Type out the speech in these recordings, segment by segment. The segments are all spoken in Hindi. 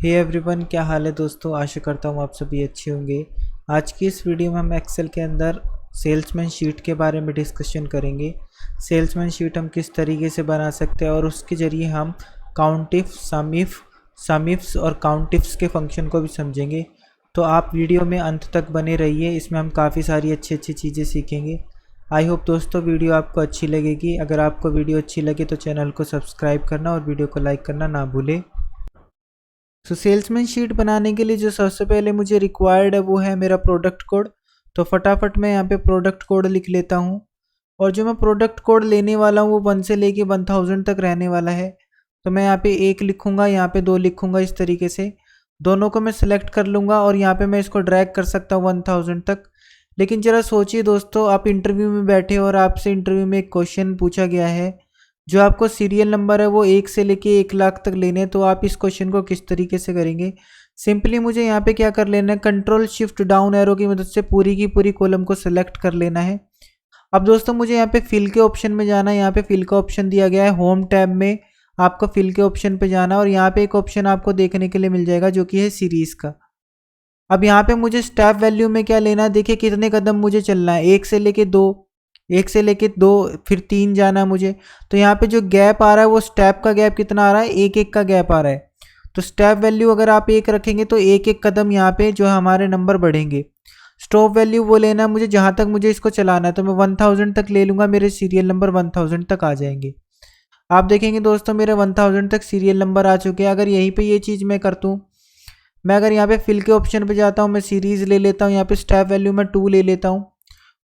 हे एवरीवन, क्या हाल है दोस्तों। आशा करता हूँ आप सभी अच्छे होंगे। आज की इस वीडियो में हम एक्सेल के अंदर सेल्समैन शीट के बारे में डिस्कशन करेंगे। सेल्समैन शीट हम किस तरीके से बना सकते हैं और उसके ज़रिए हम काउंटिफ, समिफ्स और काउंटिफ्स के फंक्शन को भी समझेंगे। तो आप वीडियो में अंत तक बने रहिए, इसमें हम काफ़ी सारी अच्छी अच्छी चीज़ें सीखेंगे। आई होप दोस्तों वीडियो आपको अच्छी लगेगी। अगर आपको वीडियो अच्छी लगे तो चैनल को सब्सक्राइब करना और वीडियो को लाइक करना ना भूलें। तो सेल्समैन शीट बनाने के लिए जो सबसे पहले मुझे रिक्वायर्ड है वो है मेरा प्रोडक्ट कोड। तो फटाफट मैं यहाँ पे प्रोडक्ट कोड लिख लेता हूँ। और जो मैं प्रोडक्ट कोड लेने वाला हूँ वो 1 से लेके 1000 तक रहने वाला है। तो मैं यहाँ पे 1 लिखूँगा, यहाँ पे 2 लिखूँगा। इस तरीके से दोनों को मैं सिलेक्ट कर लूँगा और यहाँ पे मैं इसको ड्रैग कर सकता हूँ 1000 तक। लेकिन ज़रा सोचिए दोस्तों, आप इंटरव्यू में बैठे और आपसे इंटरव्यू में एक क्वेश्चन पूछा गया है जो आपको सीरियल नंबर है वो 1 से लेके 1 लाख तक लेने, तो आप इस क्वेश्चन को किस तरीके से करेंगे। सिंपली मुझे यहाँ पे क्या कर लेना है, कंट्रोल शिफ्ट डाउन एरो की मदद से पूरी की पूरी कॉलम को सिलेक्ट कर लेना है। अब दोस्तों मुझे यहाँ पे फिल के ऑप्शन में जाना है। यहाँ पे फिल का ऑप्शन दिया गया है, होम टैब में आपको फिल के ऑप्शन पे जाना है और यहाँ पे एक ऑप्शन आपको देखने के लिए मिल जाएगा जो कि है सीरीज का। अब यहाँ पे मुझे स्टेप वैल्यू में क्या लेना है, देखिए कितने कदम मुझे चलना है, 1 से लेके 2, 1 से लेके 2 फिर 3 जाना है मुझे। तो यहाँ पे जो गैप आ रहा है वो स्टेप का गैप कितना आ रहा है, 1 1 का गैप आ रहा है। तो स्टेप वैल्यू अगर आप 1 रखेंगे तो 1 1 कदम यहाँ पे जो हमारे नंबर बढ़ेंगे। स्टॉप वैल्यू वो लेना है मुझे जहाँ तक मुझे इसको चलाना है, तो मैं 1000 तक ले लूँगा, मेरे सीरियल नंबर 1000 तक आ जाएंगे। आप देखेंगे दोस्तों मेरे 1000 तक सीरियल नंबर आ चुके हैं। अगर यहीं पे ये चीज़ मैं करता हूँ, मैं अगर यहाँ पे फिल के ऑप्शन पे जाता हूँ, मैं सीरीज़ ले लेता हूँ, यहाँ पे स्टेप वैल्यू मैं 2 ले लेता हूँ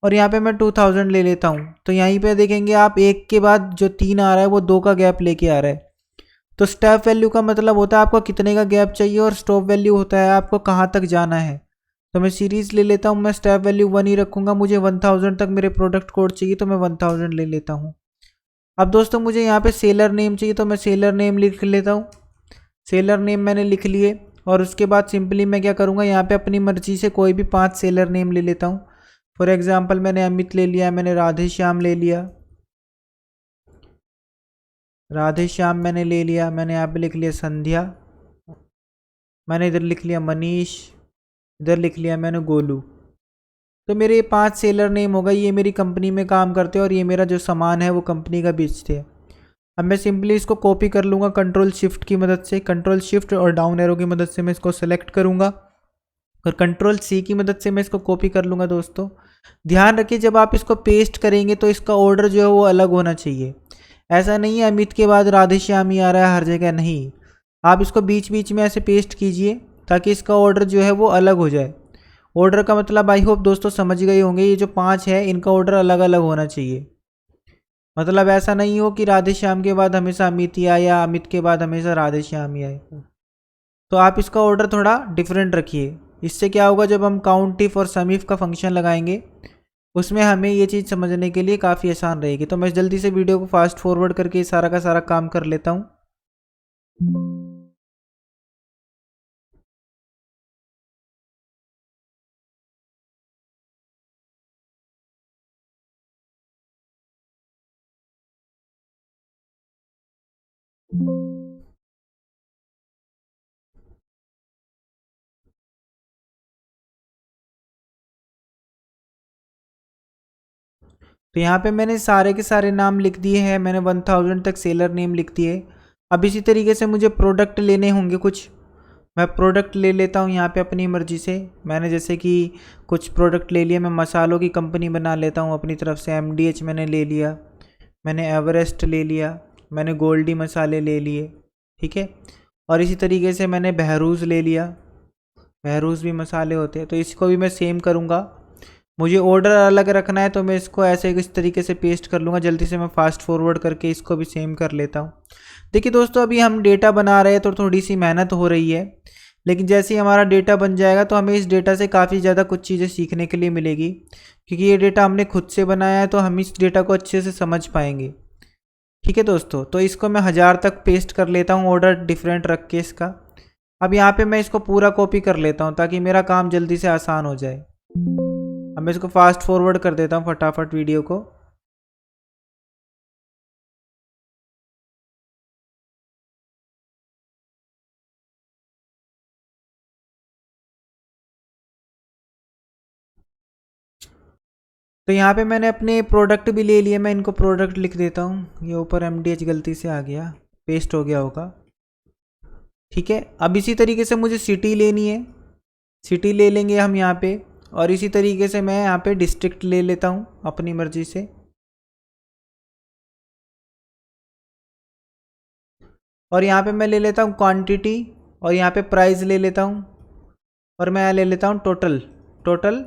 और यहाँ पे मैं 2000 ले लेता हूँ। तो यहीं पे देखेंगे आप 1 के बाद जो 3 आ रहा है वो 2 का गैप लेके आ रहा है। तो स्टेप वैल्यू का मतलब होता है आपको कितने का गैप चाहिए और स्टॉप वैल्यू होता है आपको कहाँ तक जाना है। तो मैं सीरीज़ ले लेता हूँ, मैं स्टेप वैल्यू 1 ही रखूँगा, मुझे 1000 तक मेरे प्रोडक्ट कोड चाहिए तो मैं 1000 ले लेता हूँ। अब दोस्तों मुझे यहाँ पे सेलर नेम चाहिए तो मैं सेलर नेम लिख लेता हूँ। सेलर नेम मैंने लिख लिए और उसके बाद सिंपली मैं क्या करूँगा, यहाँ पे अपनी मर्जी से कोई भी 5 सेलर नेम ले लेता हूँ। फॉर एग्जांपल मैंने अमित ले लिया, मैंने राधे श्याम ले लिया, राधे श्याम मैंने ले लिया, मैंने यहाँ पे लिख लिया संध्या, मैंने इधर लिख लिया मनीष, इधर लिख लिया मैंने गोलू। तो मेरे ये 5 सेलर नेम हो गए, ये मेरी कंपनी में काम करते हैं और ये मेरा जो सामान है वो कंपनी का बेचते हैं। अब मैं सिंपली इसको कॉपी कर लूँगा कंट्रोल शिफ्ट की मदद से, कंट्रोल शिफ्ट और डाउन एरो की मदद से मैं इसको सेलेक्ट करूँगा और कंट्रोल सी की मदद से मैं इसको कॉपी कर लूँगा। दोस्तों ध्यान रखिए जब आप इसको पेस्ट करेंगे तो इसका ऑर्डर जो है वो अलग होना चाहिए। ऐसा नहीं है अमित के बाद राधे श्याम ही आ रहा है हर जगह, नहीं। आप इसको बीच बीच में ऐसे पेस्ट कीजिए ताकि इसका ऑर्डर जो है वो अलग हो जाए। ऑर्डर का मतलब आई होप दोस्तों समझ गए होंगे, ये जो 5 है इनका ऑर्डर अलग अलग होना चाहिए। मतलब ऐसा नहीं हो कि राधे श्याम के बाद हमेशा अमित ही आए या अमित के बाद हमेशा राधे श्याम ही आए। तो आप इसका ऑर्डर थोड़ा डिफरेंट रखिए। इससे क्या होगा, जब हम काउंट इफ और सम इफ का फंक्शन लगाएंगे उसमें हमें ये चीज़ समझने के लिए काफ़ी आसान रहेगी। तो मैं जल्दी से वीडियो को फास्ट फॉरवर्ड करके सारा का सारा काम कर लेता हूँ। तो यहाँ पे मैंने सारे के सारे नाम लिख दिए हैं, मैंने 1000 तक सेलर नेम लिख दिए। अब इसी तरीके से मुझे प्रोडक्ट लेने होंगे कुछ। मैं प्रोडक्ट ले लेता हूँ यहाँ पे अपनी मर्जी से। मैंने जैसे कि कुछ प्रोडक्ट ले लिए, मैं मसालों की कंपनी बना लेता हूँ अपनी तरफ से। MDH मैंने ले लिया, मैंने एवरेस्ट ले लिया, मैंने गोल्डी मसाले ले लिए, ठीक है। और इसी तरीके से मैंने बहरूज ले लिया, बहरूज भी मसाले होते हैं। तो इसको भी मैं सेम करूँगा। मुझे ऑर्डर अलग रखना है तो मैं इसको ऐसे इस तरीके से पेस्ट कर लूँगा। जल्दी से मैं फास्ट फॉरवर्ड करके इसको भी सेम कर लेता हूँ। देखिए दोस्तों अभी हम डेटा बना रहे हैं तो थोड़ी सी मेहनत हो रही है, लेकिन जैसे ही हमारा डेटा बन जाएगा तो हमें इस डेटा से काफ़ी ज़्यादा कुछ चीज़ें सीखने के लिए मिलेगी, क्योंकि ये डेटा हमने खुद से बनाया है तो हम इस डेटा को अच्छे से समझ पाएंगे। ठीक है दोस्तों, तो इसको मैं 1000 तक पेस्ट कर लेता हूँ ऑर्डर डिफरेंट रख के इसका। अब यहाँ पे मैं इसको पूरा कॉपी कर लेता हूँ ताकि मेरा काम जल्दी से आसान हो जाए। अब मैं इसको फास्ट फॉरवर्ड कर देता हूँ फटाफट वीडियो को। तो यहाँ पे मैंने अपने प्रोडक्ट भी ले लिए, मैं इनको प्रोडक्ट लिख देता हूँ। ये ऊपर MDH गलती से आ गया, पेस्ट हो गया होगा। ठीक है, अब इसी तरीके से मुझे सिटी लेनी है, सिटी ले लेंगे हम यहाँ पे। और इसी तरीके से मैं यहाँ पे डिस्ट्रिक्ट ले लेता हूँ अपनी मर्जी से। और यहाँ पे मैं ले लेता हूँ क्वांटिटी, और यहाँ पे प्राइस ले लेता हूँ, और मैं यहाँ ले लेता हूँ टोटल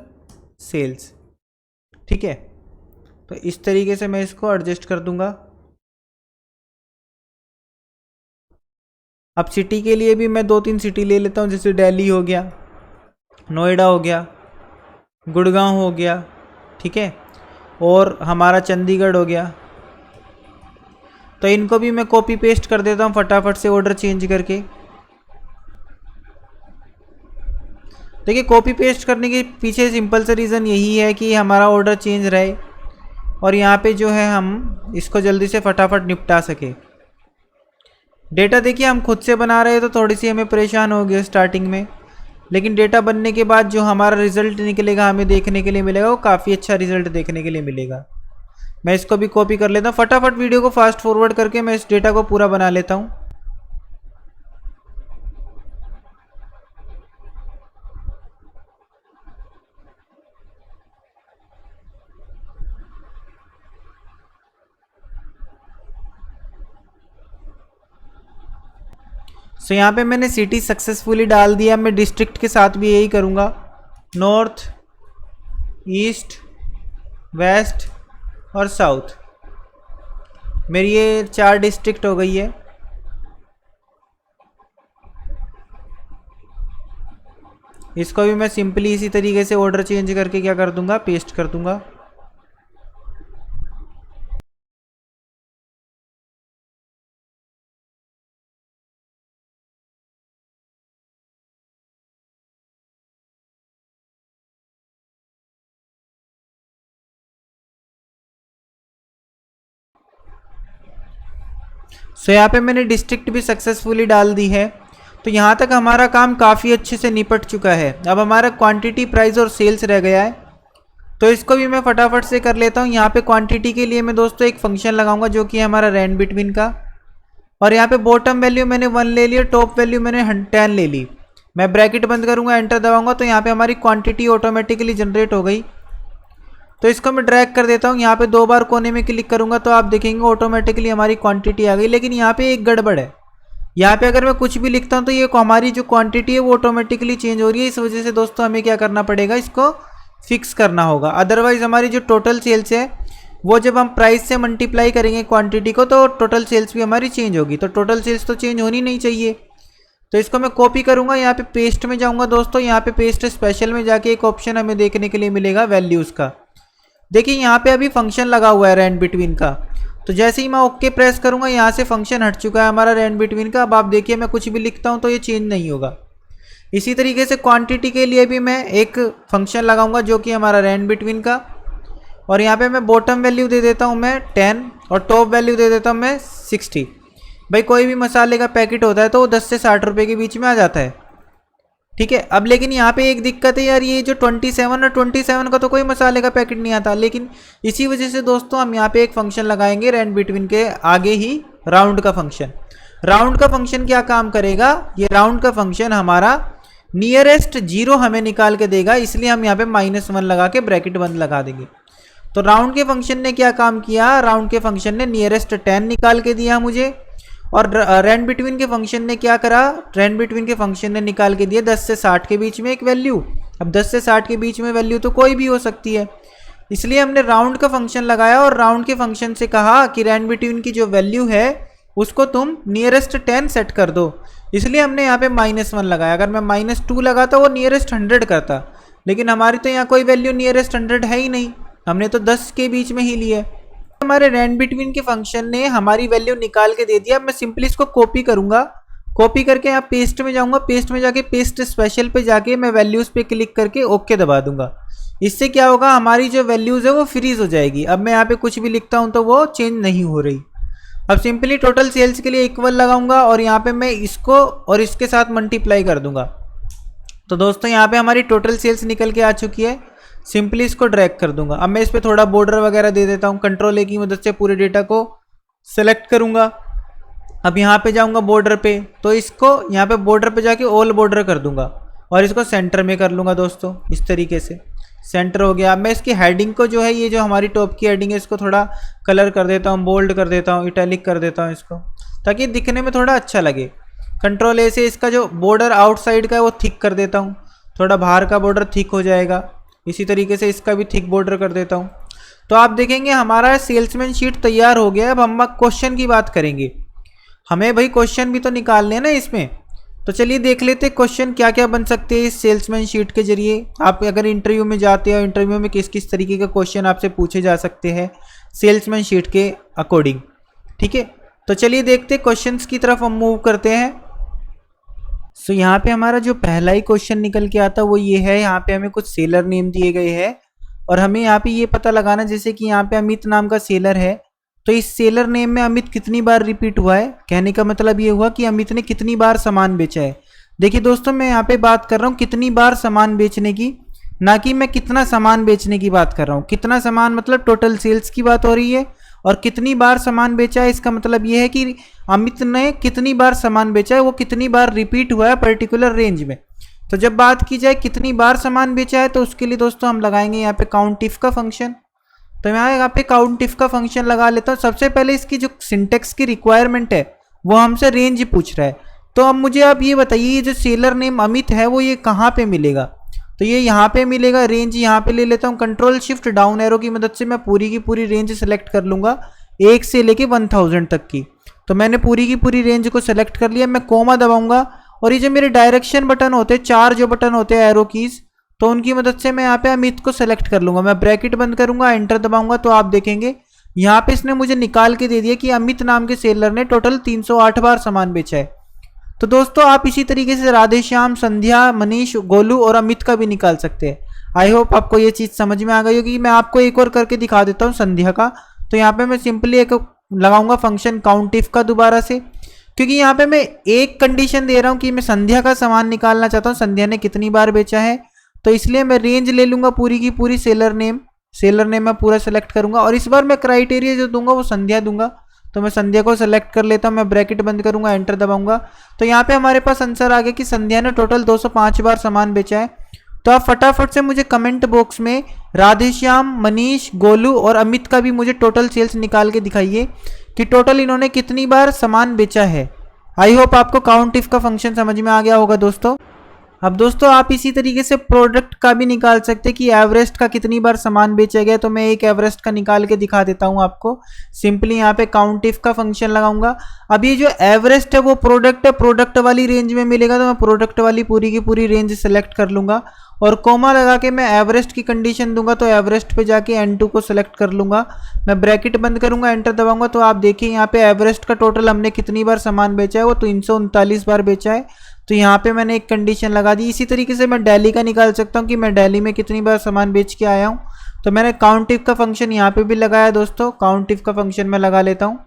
सेल्स। ठीक है, तो इस तरीके से मैं इसको एडजस्ट कर दूंगा। अब सिटी के लिए भी मैं 2-3 सिटी ले लेता हूँ, जैसे दिल्ली हो गया, नोएडा हो गया, गुड़गांव हो गया। ठीक है, और हमारा चंडीगढ़ हो गया। तो इनको भी मैं कॉपी पेस्ट कर देता हूँ फटाफट से ऑर्डर चेंज करके। देखिए, कॉपी पेस्ट करने के पीछे सिंपल सा रीज़न यही है कि हमारा ऑर्डर चेंज रहे और यहाँ पे जो है हम इसको जल्दी से फटाफट निपटा सके। डेटा देखिए हम खुद से बना रहे हैं तो थोड़ी सी हमें परेशान हो गए स्टार्टिंग में, लेकिन डेटा बनने के बाद जो हमारा रिजल्ट निकलेगा हमें देखने के लिए मिलेगा, वो काफ़ी अच्छा रिजल्ट देखने के लिए मिलेगा। मैं इसको भी कॉपी कर लेता हूँ, फटाफट वीडियो को फास्ट फॉरवर्ड करके मैं इस डेटा को पूरा बना लेता हूँ। सो यहाँ पे मैंने सिटी सक्सेसफुली डाल दिया। मैं डिस्ट्रिक्ट के साथ भी यही करूँगा, नॉर्थ, ईस्ट, वेस्ट और साउथ। मेरी ये 4 डिस्ट्रिक्ट हो गई है। इसको भी मैं सिंपली इसी तरीके से ऑर्डर चेंज करके क्या कर दूंगा, पेस्ट कर दूंगा। सो यहाँ पे मैंने डिस्ट्रिक्ट भी सक्सेसफुली डाल दी है। तो यहाँ तक हमारा काम काफ़ी अच्छे से निपट चुका है। अब हमारा क्वांटिटी, प्राइस और सेल्स रह गया है, तो इसको भी मैं फटाफट से कर लेता हूँ। यहाँ पे क्वांटिटी के लिए मैं दोस्तों एक फंक्शन लगाऊंगा जो कि हमारा रैंड बिटवीन का। और यहाँ पे बॉटम वैल्यू मैंने 1 ले ली और टॉप वैल्यू मैंने 10 ले ली। मैं ब्रैकेट बंद करूँगा, एंटर दबाऊंगा तो यहाँ पे हमारी क्वांटिटी ऑटोमेटिकली जनरेट हो गई। तो इसको मैं ड्रैग कर देता हूँ, यहाँ पे 2 बार कोने में क्लिक करूँगा तो आप देखेंगे ऑटोमेटिकली हमारी क्वांटिटी आ गई। लेकिन यहाँ पे एक गड़बड़ है, यहाँ पे अगर मैं कुछ भी लिखता हूँ तो ये हमारी जो क्वांटिटी है वो ऑटोमेटिकली चेंज हो रही है। इस वजह से दोस्तों हमें क्या करना पड़ेगा, इसको फिक्स करना होगा। अदरवाइज हमारी जो टोटल सेल्स है वो जब हम प्राइस से मल्टीप्लाई करेंगे क्वांटिटी को तो टोटल सेल्स भी हमारी चेंज होगी। तो टोटल सेल्स तो चेंज होनी नहीं चाहिए। तो इसको मैं कॉपी करूँगा, यहाँ पे पेस्ट में जाऊँगा दोस्तों। यहाँ पे पेस्ट स्पेशल में जाके एक ऑप्शन हमें देखने के लिए मिलेगा वैल्यूज़ का। देखिए यहाँ पे अभी फंक्शन लगा हुआ है रैंड बिटवीन का। तो जैसे ही मैं ओके प्रेस करूँगा यहाँ से फंक्शन हट चुका है हमारा रैंड बिटवीन का। अब आप देखिए मैं कुछ भी लिखता हूँ तो ये चेंज नहीं होगा। इसी तरीके से क्वांटिटी के लिए भी मैं एक फंक्शन लगाऊंगा जो कि हमारा रैंड बिटवीन का। और यहाँ पे मैं बॉटम वैल्यू दे देता हूँ मैं 10 और टॉप वैल्यू दे देता हूँ मैं 60। भाई कोई भी मसाले का पैकेट होता है तो वो 10 से 60 रुपये के बीच में आ जाता है। ठीक है, अब लेकिन यहाँ पे एक दिक्कत है यार, ये जो 27 और 27 का तो कोई मसाले का पैकेट नहीं आता। लेकिन इसी वजह से दोस्तों हम यहाँ पे एक फंक्शन लगाएंगे रैंड बिटवीन के आगे ही, राउंड का फंक्शन। राउंड का फंक्शन क्या काम करेगा, ये राउंड का फंक्शन हमारा नियरेस्ट 0 हमें निकाल के देगा, इसलिए हम यहाँ पे -1 लगा के ब्रैकेट बंद लगा देंगे। तो राउंड के फंक्शन ने क्या काम किया, राउंड के फंक्शन ने नियरेस्ट 10 निकाल के दिया मुझे। और रैंड बिटवीन के फंक्शन ने क्या करा, रैंड बिटवीन के फंक्शन ने निकाल के दिया 10 से 60 के बीच में एक वैल्यू। अब 10 से 60 के बीच में वैल्यू तो कोई भी हो सकती है, इसलिए हमने राउंड का फंक्शन लगाया और राउंड के फंक्शन से कहा कि रैंड बिटवीन की जो वैल्यू है उसको तुम नियरेस्ट 10 सेट कर दो। इसलिए हमने यहाँ पे -1 लगाया। अगर मैं -2 लगाता वो नियरेस्ट 100 करता, लेकिन हमारी तो यहाँ कोई वैल्यू नियरेस्ट 100 है ही नहीं, हमने तो 10 के बीच में ही लिए। हमारे रैंड बिटवीन के फंक्शन ने हमारी वैल्यू निकाल के दे दिया। मैं सिंपली इसको कॉपी करूंगा, कॉपी करके यहाँ पेस्ट में जाऊंगा, पेस्ट में जाके पेस्ट स्पेशल पे जाके मैं वैल्यूज़ पे क्लिक करके ओके दबा दूंगा। इससे क्या होगा, हमारी जो वैल्यूज़ है वो फ्रीज हो जाएगी। अब मैं यहाँ पे कुछ भी लिखता हूँ तो वो चेंज नहीं हो रही। अब सिंपली टोटल सेल्स के लिए इक्वल लगाऊंगा और यहाँ पे मैं इसको और इसके साथ मल्टीप्लाई कर दूंगा। तो दोस्तों यहाँ पे हमारी टोटल सेल्स निकल के आ चुकी है। सिंपली इसको ड्रैग कर दूंगा। अब मैं इस पर थोड़ा बॉर्डर वगैरह दे देता हूँ, कंट्रोल ए की मदद से पूरे डेटा को सेलेक्ट करूंगा। अब यहाँ पे जाऊंगा बॉर्डर पे, तो इसको यहाँ पे बॉर्डर पे जाके ऑल बॉर्डर कर दूंगा और इसको सेंटर में कर लूँगा दोस्तों, इस तरीके से सेंटर हो गया। अब मैं इसकी हेडिंग को जो है, ये जो हमारी टॉप की हेडिंग है, इसको थोड़ा कलर कर देता हूँ, बोल्ड कर देता हूँ, इटैलिक कर देता हूँ इसको, ताकि दिखने में थोड़ा अच्छा लगे। कंट्रोल ए से इसका जो बॉर्डर आउटसाइड का है वो थिक कर देता हूँ, थोड़ा बाहर का बॉर्डर थिक हो जाएगा। इसी तरीके से इसका भी थिक बॉर्डर कर देता हूँ। तो आप देखेंगे हमारा सेल्समैन शीट तैयार हो गया है। अब हम क्वेश्चन की बात करेंगे, हमें भाई क्वेश्चन भी तो निकालने हैं ना इसमें। तो चलिए देख लेते हैं क्वेश्चन क्या क्या बन सकते हैं इस सेल्समैन शीट के जरिए। आप अगर इंटरव्यू में जाते हो, इंटरव्यू में किस किस तरीके के क्वेश्चन आपसे पूछे जा सकते हैं सेल्समैन शीट के अकॉर्डिंग, ठीक है। तो चलिए देखते हैं क्वेश्चंस की तरफ हम मूव करते हैं। सो यहाँ पे हमारा जो पहला ही क्वेश्चन निकल के आता है वो ये है। यहाँ पे हमें कुछ सेलर नेम दिए गए हैं और हमें यहाँ पे ये पता लगाना, जैसे कि यहाँ पे अमित नाम का सेलर है, तो इस सेलर नेम में अमित कितनी बार रिपीट हुआ है। कहने का मतलब ये हुआ कि अमित ने कितनी बार सामान बेचा है। देखिए दोस्तों, मैं यहाँ पे बात कर रहा हूँ कितनी बार सामान बेचने की, ना कि मैं कितना सामान बेचने की बात कर रहा हूँ। कितना सामान मतलब टोटल सेल्स की बात हो रही है, और कितनी बार सामान बेचा है इसका मतलब ये है कि अमित ने कितनी बार सामान बेचा है, वो कितनी बार रिपीट हुआ है पर्टिकुलर रेंज में। तो जब बात की जाए कितनी बार सामान बेचा है, तो उसके लिए दोस्तों हम लगाएंगे यहाँ पे काउंट इफ का फंक्शन। तो मैं यहाँ पे काउंट इफ का फंक्शन लगा लेता हूँ। सबसे पहले इसकी जो सिंटेक्स की रिक्वायरमेंट है वो हमसे रेंज पूछ रहा है। तो अब मुझे आप ये बताइए, ये जो सेलर नेम अमित है वो ये कहाँ पे मिलेगा। तो ये यहाँ पे मिलेगा, रेंज यहाँ पे ले लेता हूँ। कंट्रोल शिफ्ट डाउन एरो की मदद से मैं पूरी की पूरी रेंज सेलेक्ट कर लूँगा, 1 से लेके 1000 तक की। तो मैंने पूरी की पूरी रेंज को सेलेक्ट कर लिया। मैं कोमा दबाऊंगा और ये जो मेरे डायरेक्शन बटन होते हैं, 4 जो बटन होते हैं एरो कीज, तो उनकी मदद से मैं यहाँ पे अमित को सेलेक्ट कर लूँगा। मैं ब्रैकेट बंद करूँगा, एंटर दबाऊंगा, तो आप देखेंगे यहाँ पे इसने मुझे निकाल के दे दिया कि अमित नाम के सेलर ने टोटल 308 बार सामान बेचा है। तो दोस्तों आप इसी तरीके से राधेश्याम, संध्या, मनीष, गोलू और अमित का भी निकाल सकते हैं। आई होप आपको ये चीज़ समझ में आ गई होगी। मैं आपको एक और करके दिखा देता हूँ संध्या का। तो यहाँ पे मैं सिंपली एक लगाऊंगा फंक्शन काउंट इफ का दोबारा से, क्योंकि यहाँ पे मैं एक कंडीशन दे रहा हूँ कि मैं संध्या का सामान निकालना चाहता हूँ, संध्या ने कितनी बार बेचा है। तो इसलिए मैं रेंज ले लूंगा पूरी की पूरी, सेलर नेम मैं पूरा सेलेक्ट करूंगा और इस बार मैं क्राइटेरिया जो दूंगा वो संध्या दूंगा। तो मैं संध्या को सेलेक्ट कर लेता हूँ, मैं ब्रैकेट बंद करूंगा, एंटर दबाऊंगा। तो यहाँ पे हमारे पास आंसर आ गया कि संध्या ने टोटल 205 बार सामान बेचा है। तो आप फटाफट से मुझे कमेंट बॉक्स में राधेश्याम, मनीष, गोलू और अमित का भी मुझे टोटल सेल्स निकाल के दिखाइए कि टोटल इन्होंने कितनी बार सामान बेचा है। आई होप आपको काउंट इफ का फंक्शन समझ में आ गया होगा दोस्तों। अब दोस्तों आप इसी तरीके से प्रोडक्ट का भी निकाल सकते हैं कि एवरेस्ट का कितनी बार सामान बेचा गया। तो मैं एक एवरेस्ट का निकाल के दिखा देता हूं आपको। सिंपली यहाँ पे काउंट इफ का फंक्शन लगाऊंगा। अब ये जो एवरेस्ट है वो प्रोडक्ट है, प्रोडक्ट वाली रेंज में मिलेगा, तो मैं प्रोडक्ट वाली पूरी की पूरी रेंज सेलेक्ट कर लूंगा और कोमा लगा के मैं एवरेस्ट की कंडीशन दूंगा। तो एवरेस्ट पे जाके N2 को सिलेक्ट कर लूंगा, मैं ब्रैकेट बंद करूंगा, एंटर दबाऊंगा। तो आप देखिए यहाँ पे एवरेस्ट का टोटल हमने कितनी बार सामान बेचा है, वो 339 बार बेचा है। तो यहाँ पे मैंने एक कंडीशन लगा दी। इसी तरीके से मैं दिल्ली का निकाल सकता हूँ कि मैं दिल्ली में कितनी बार सामान बेच के आया हूँ। तो मैंने काउंट इफ का फंक्शन यहाँ पे भी लगाया दोस्तों। काउंट इफ का फंक्शन मैं लगा लेता हूँ।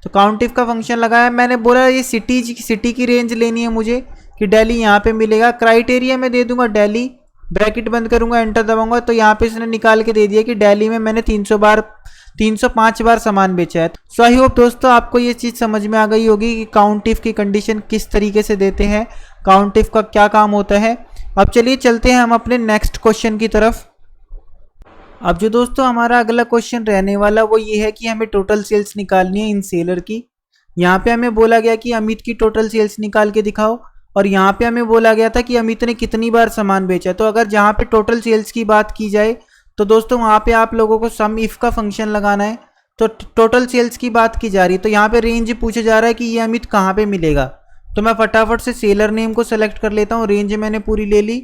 तो काउंट इफ का फंक्शन लगाया, मैंने बोला ये सिटी की रेंज लेनी है मुझे कि दिल्ली यहाँ पे मिलेगा। क्राइटेरिया में दे दूंगा दिल्ली, ब्रैकेट बंद करूंगा, एंटर दबाऊंगा। तो यहाँ पे इसने निकाल के दे दिया कि दिल्ली में मैंने 305 बार सामान बेचा है। सो आई होप दोस्तों आपको ये चीज़ समझ में आ गई होगी कि काउंट इफ की कंडीशन किस तरीके से देते हैं, काउंट इफ का क्या काम होता है। अब चलिए चलते हैं हम अपने नेक्स्ट क्वेश्चन की तरफ। अब जो दोस्तों हमारा अगला क्वेश्चन रहने वाला वो ये है कि हमें टोटल सेल्स निकालनी है इन सेलर की। यहाँ पे हमें बोला गया कि अमित की टोटल सेल्स निकाल के दिखाओ और यहाँ पे हमें बोला गया था कि अमित ने कितनी बार सामान बेचा। तो अगर जहाँ पे टोटल सेल्स की बात की जाए तो दोस्तों वहाँ पे आप लोगों को सम इफ का फंक्शन लगाना है। तो टोटल सेल्स की बात की जा रही है, तो यहाँ पे रेंज पूछा जा रहा है कि ये अमित कहाँ पे मिलेगा। तो मैं फटाफट से सेलर नेम को सेलेक्ट कर लेता हूँ, रेंज मैंने पूरी ले ली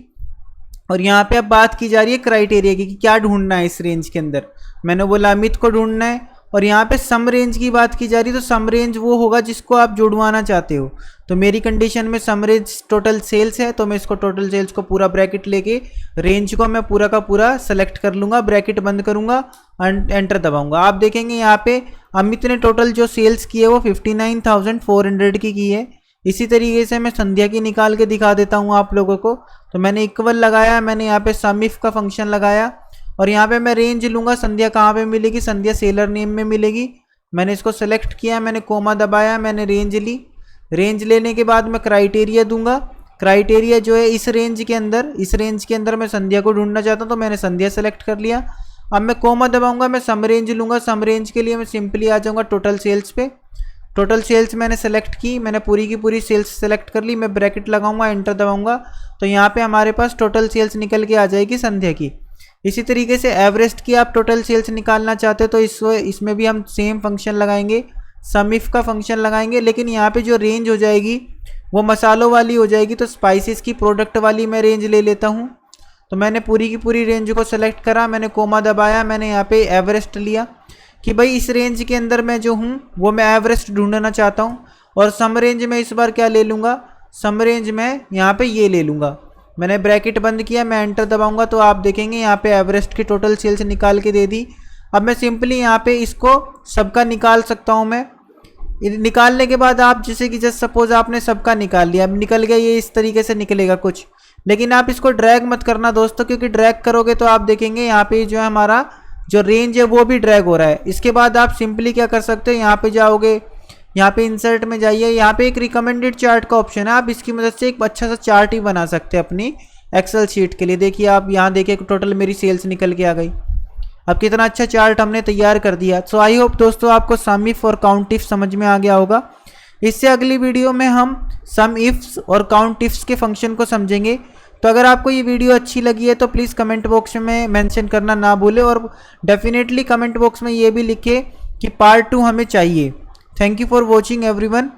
और यहाँ पे अब बात की जा रही है क्राइटेरिया की कि क्या ढूंढना है इस रेंज के अंदर। मैंने बोला अमित को ढूंढना है और यहाँ पे सम रेंज की बात की जा रही है। तो सम रेंज वो होगा जिसको आप जुड़वाना चाहते हो। तो मेरी कंडीशन में सम रेंज टोटल सेल्स है, तो मैं इसको टोटल सेल्स को पूरा ब्रैकेट लेके रेंज को मैं पूरा का पूरा सेलेक्ट कर लूँगा, ब्रैकेट बंद करूँगा, एंटर दबाऊँगा। आप देखेंगे यहाँ पे अमित ने टोटल जो सेल्स की है वो 59,400 की है। इसी तरीके से मैं संध्या की निकाल के दिखा देता हूँ आप लोगों को। तो मैंने इक्वल लगाया, मैंने यहाँ पे सम इफ का फंक्शन लगाया और यहाँ पे मैं रेंज लूँगा, संध्या कहाँ पे मिलेगी, संध्या सेलर नेम में मिलेगी। मैंने इसको सेलेक्ट किया, मैंने कोमा दबाया, मैंने रेंज ली। रेंज लेने के बाद मैं क्राइटेरिया दूंगा। क्राइटेरिया जो है इस रेंज के अंदर मैं संध्या को ढूंढना चाहता हूँ, तो मैंने संध्या सेलेक्ट कर लिया। अब मैं कोमा दबाऊंगा, मैं सम रेंज लूँगा। सम रेंज के लिए मैं सिंपली आ जाऊँगा टोटल सेल्स पे। टोटल सेल्स मैंने सेलेक्ट की, मैंने पूरी की पूरी सेल्स सेलेक्ट कर ली। मैं ब्रैकेट लगाऊंगा, एंटर दबाऊंगा, तो यहाँ पे हमारे पास टोटल सेल्स निकल के आ जाएगी संध्या की। इसी तरीके से एवरेस्ट की आप टोटल सेल्स निकालना चाहते हो तो इसमें भी हम सेम फंक्शन लगाएंगे, सम इफ का फंक्शन लगाएंगे। लेकिन यहाँ पे जो रेंज हो जाएगी वो मसालों वाली हो जाएगी, तो स्पाइसेस की प्रोडक्ट वाली मैं रेंज ले लेता हूँ। तो मैंने पूरी की पूरी रेंज को सेलेक्ट करा, मैंने कोमा दबाया, मैंने यहाँ पे एवरेस्ट लिया कि भाई इस रेंज के अंदर मैं जो हूँ वो मैं एवरेस्ट ढूंढना चाहता हूँ। और सम रेंज में इस बार क्या ले लूँगा, सम रेंज में यहाँ पे ये ले लूँगा। मैंने ब्रैकेट बंद किया, मैं एंटर दबाऊंगा, तो आप देखेंगे यहाँ पे एवरेस्ट की टोटल सेल्स निकाल के दे दी। अब मैं सिंपली यहाँ पे इसको सबका निकाल सकता हूँ। मैं निकालने के बाद आप जैसे कि जस्ट सपोज आपने सबका निकाल लिया, अब निकल गया, ये इस तरीके से निकलेगा कुछ। लेकिन आप इसको ड्रैग मत करना दोस्तों, क्योंकि ड्रैग करोगे तो आप देखेंगे यहाँ पे जो है हमारा जो रेंज है वो भी ड्रैग हो रहा है। इसके बाद आप सिंपली क्या कर सकते हो, यहाँ पे जाओगे, यहाँ पे इंसर्ट में जाइए, यहाँ पे एक रिकमेंडेड चार्ट का ऑप्शन है। आप इसकी मदद से एक अच्छा सा चार्ट ही बना सकते हैं अपनी एक्सेल शीट के लिए। देखिए आप यहाँ देखिए टोटल मेरी सेल्स निकल के आ गई। अब कितना अच्छा चार्ट हमने तैयार कर दिया। सो आई होप दोस्तों आपको सम इफ और काउंट इफ समझ में आ गया होगा। इससे अगली वीडियो में हम सम इफ्स और काउंट इफ्स के फंक्शन को समझेंगे। तो अगर आपको ये वीडियो अच्छी लगी है तो प्लीज़ कमेंट बॉक्स में मेंशन करना ना भूलें, और डेफिनेटली कमेंट बॉक्स में ये भी लिखें कि पार्ट 2 हमें चाहिए। Thank you for watching everyone.